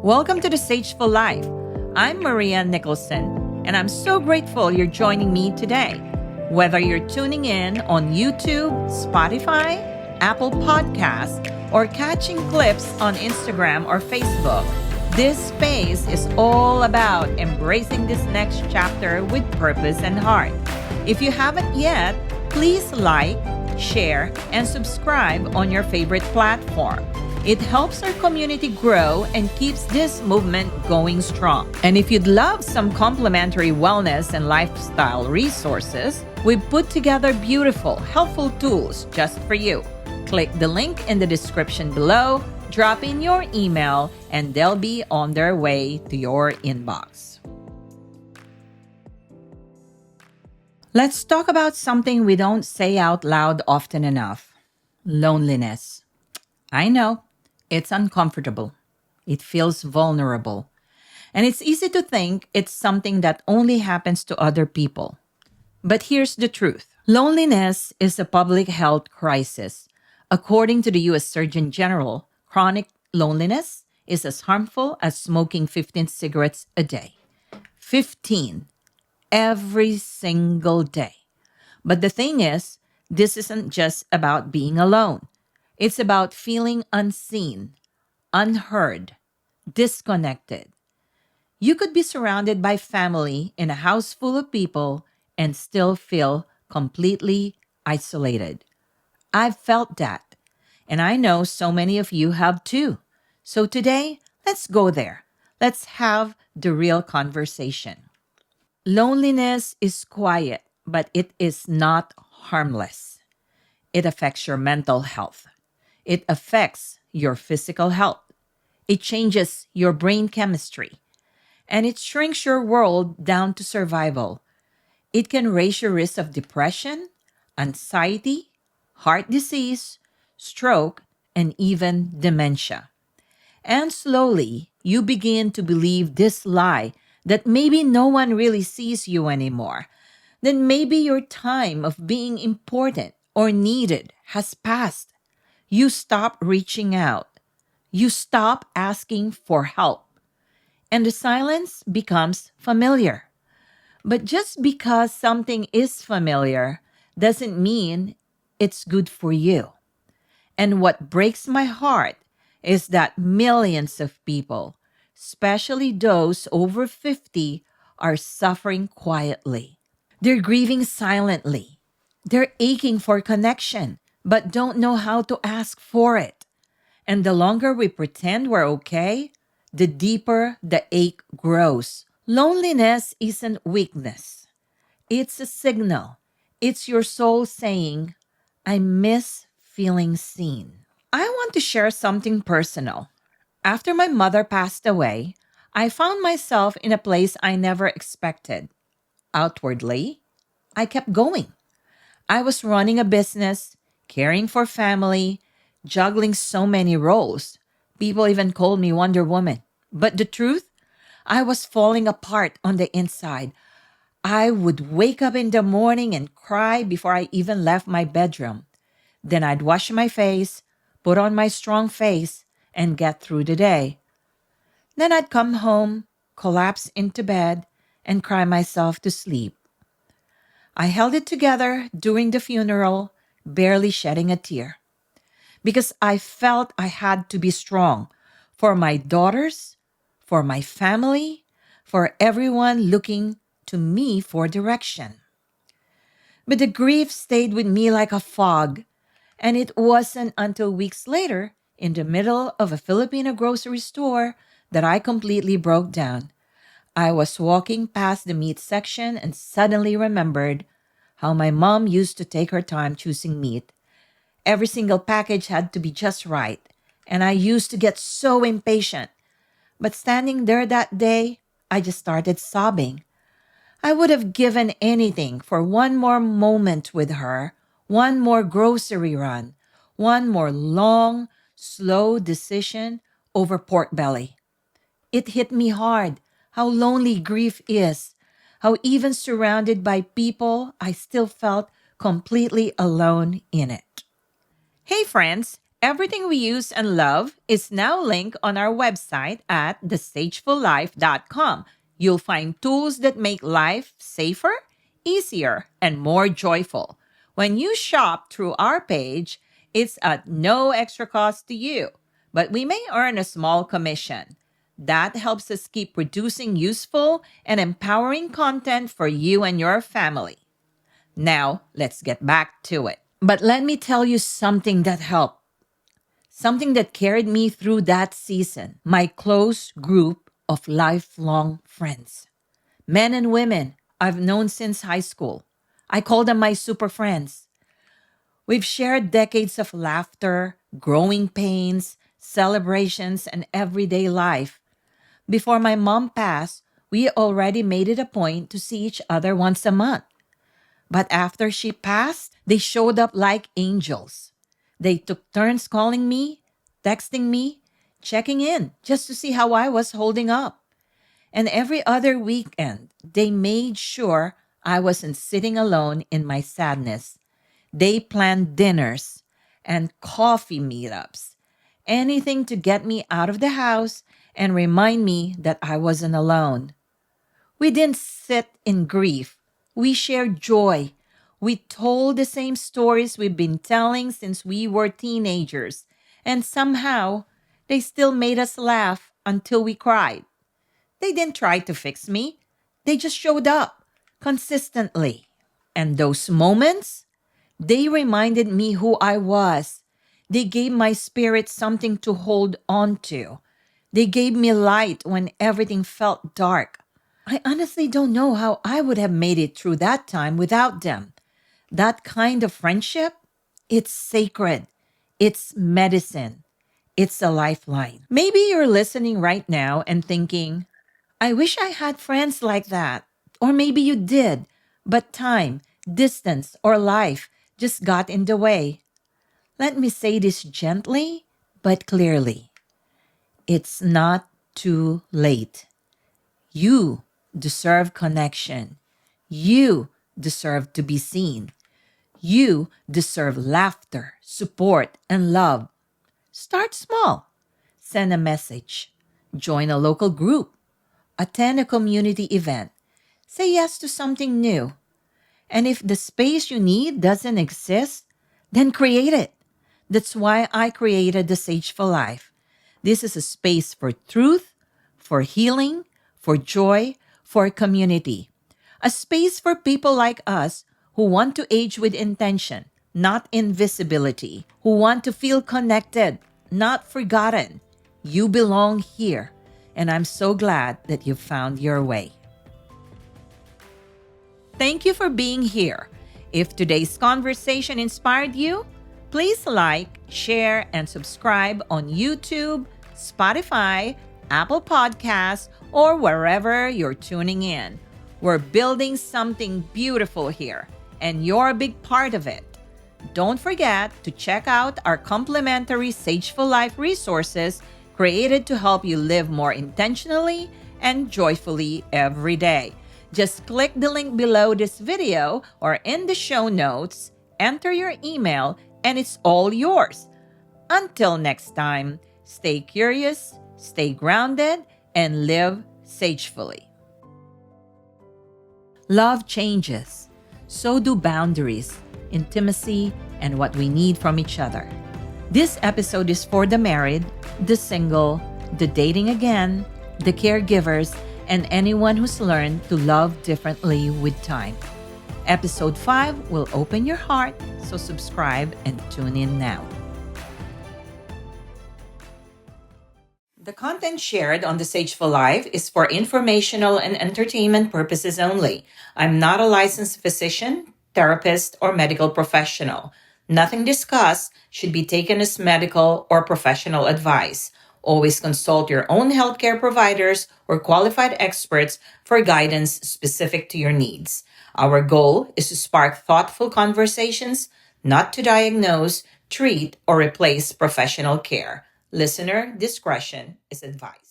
Welcome to the Sageful Life. I'm Maria Nicholson, and I'm so grateful you're joining me today. Whether you're tuning in on YouTube, Spotify, Apple Podcasts, or catching clips on Instagram or Facebook, this space is all about embracing this next chapter with purpose and heart. If you haven't yet, please like, share, and subscribe on your favorite platform. It helps our community grow and keeps this movement going strong. And if you'd love some complimentary wellness and lifestyle resources, we've put together beautiful, helpful tools just for you. Click the link in the description below, drop in your email, and they'll be on their way to your inbox. Let's talk about something we don't say out loud often enough: loneliness. I know. It's uncomfortable. It feels vulnerable. And it's easy to think it's something that only happens to other people. But here's the truth: loneliness is a public health crisis. According to the U.S. Surgeon General, chronic loneliness is as harmful as smoking 15 cigarettes a day. 15 every single day. But the thing is, this isn't just about being alone. It's about feeling unseen, unheard, disconnected. You could be surrounded by family in a house full of people and still feel completely isolated. I've felt that, and I know so many of you have too. So today, let's go there. Let's have the real conversation. Loneliness is quiet, but it is not harmless. It affects your mental health. It affects your physical health. It changes your brain chemistry. And it shrinks your world down to survival. It can raise your risk of depression, anxiety, heart disease, stroke, and even dementia. And slowly, you begin to believe this lie that maybe no one really sees you anymore. Then maybe your time of being important or needed has passed. You stop reaching out. You stop asking for help. And the silence becomes familiar. But just because something is familiar doesn't mean it's good for you. And what breaks my heart is that millions of people, especially those over 50, are suffering quietly. They're grieving silently. They're aching for connection, but don't know how to ask for it. And the longer we pretend we're okay, the deeper the ache grows. Loneliness isn't weakness. It's a signal. It's your soul saying, I miss feeling seen. I want to share something personal. After my mother passed away, I found myself in a place I never expected. Outwardly, I kept going. I was running a business, caring for family, juggling so many roles. People even called me Wonder Woman. But the truth, I was falling apart on the inside. I would wake up in the morning and cry before I even left my bedroom. Then I'd wash my face, put on my strong face, and get through the day. Then I'd come home, collapse into bed, and cry myself to sleep. I held it together during the funeral, barely shedding a tear, because I felt I had to be strong for my daughters, for my family, for everyone looking to me for direction. But the grief stayed with me like a fog, and it wasn't until weeks later, in the middle of a Filipino grocery store, that I completely broke down. I was walking past the meat section and suddenly remembered how my mom used to take her time choosing meat. Every single package had to be just right, and I used to get so impatient. But standing there that day, I just started sobbing. I would have given anything for one more moment with her, one more grocery run, one more long, slow decision over pork belly. It hit me hard how lonely grief is, how even surrounded by people, I still felt completely alone in it. Hey, friends, Everything we use and love is now linked on our website at thesagefullife.com. You'll find tools that make life safer, easier, and more joyful. When you shop through our page, it's at no extra cost to you, but we may earn a small commission. That helps us keep producing useful and empowering content for you and your family. Now, let's get back to it. But let me tell you something that helped, something that carried me through that season. My close group of lifelong friends, men and women I've known since high school. I call them my super friends. We've shared decades of laughter, growing pains, celebrations, and everyday life. Before my mom passed, we already made it a point to see each other once a month. But after she passed, they showed up like angels. They took turns calling me, texting me, checking in just to see how I was holding up. And every other weekend, they made sure I wasn't sitting alone in my sadness. They planned dinners and coffee meetups, anything to get me out of the house and remind me that I wasn't alone. We didn't sit in grief. We shared joy. We told the same stories we've been telling since we were teenagers. And somehow, they still made us laugh until we cried. They didn't try to fix me. They just showed up consistently. And those moments, they reminded me who I was. They gave my spirit something to hold on to. They gave me light when everything felt dark. I honestly don't know how I would have made it through that time without them. That kind of friendship, it's sacred. It's medicine. It's a lifeline. Maybe you're listening right now and thinking, I wish I had friends like that. Or maybe you did, but time, distance, or life just got in the way. Let me say this gently but clearly. It's not too late. You deserve connection. You deserve to be seen. You deserve laughter, support, and love. Start small. Send a message. Join a local group. Attend a community event. Say yes to something new. And if the space you need doesn't exist, then create it. That's why I created the Sageful Life. This is a space for truth, for healing, for joy, for community. A space for people like us who want to age with intention, not invisibility, who want to feel connected, not forgotten. You belong here, and I'm so glad that you found your way. Thank you for being here. If today's conversation inspired you, please like, share, and subscribe on YouTube, Spotify, Apple Podcasts, or wherever you're tuning in. We're building something beautiful here, and you're a big part of it. Don't forget to check out our complimentary Sageful Life resources created to help you live more intentionally and joyfully every day. Just click the link below this video or in the show notes, enter your email, and it's all yours. Until next time, stay curious, stay grounded, and live sagefully. Love changes. So do boundaries, intimacy, and what we need from each other. This episode is for the married, the single, the dating again, the caregivers, and anyone who's learned to love differently with time. Episode 5 will open your heart, so subscribe and tune in now. The content shared on the Sageful Life is for informational and entertainment purposes only. I'm not a licensed physician, therapist, or medical professional. Nothing discussed should be taken as medical or professional advice. Always consult your own healthcare providers or qualified experts for guidance specific to your needs. Our goal is to spark thoughtful conversations, not to diagnose, treat, or replace professional care. Listener discretion is advised.